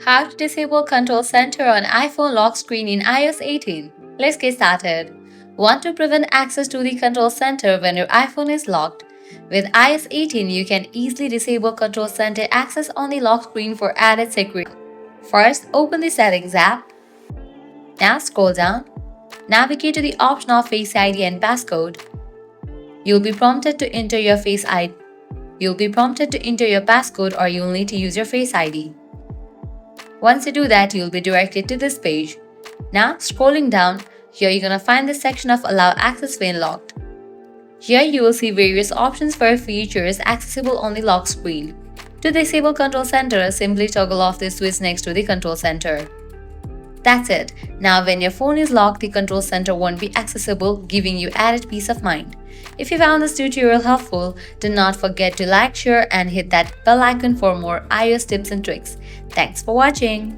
How to disable Control Center on iPhone lock screen in iOS 18. Let's get started. Want to prevent access to the Control Center when your iPhone is locked? With iOS 18, you can easily disable Control Center access on the lock screen for added security. First, open the Settings app. Now scroll down. Navigate to the option of Face ID and passcode. You'll be prompted to enter your passcode, or you'll need to use your Face ID. Once you do that, you'll be directed to this page. Now, scrolling down, here you're gonna find the section of Allow Access when locked. Here you will see various options for features accessible on the lock screen. To disable Control Center, simply toggle off the switch next to the Control Center. That's it. Now when your phone is locked, the Control Center won't be accessible, giving you added peace of mind. If you found this tutorial helpful, do not forget to like, share, and hit that bell icon for more iOS tips and tricks. Thanks for watching.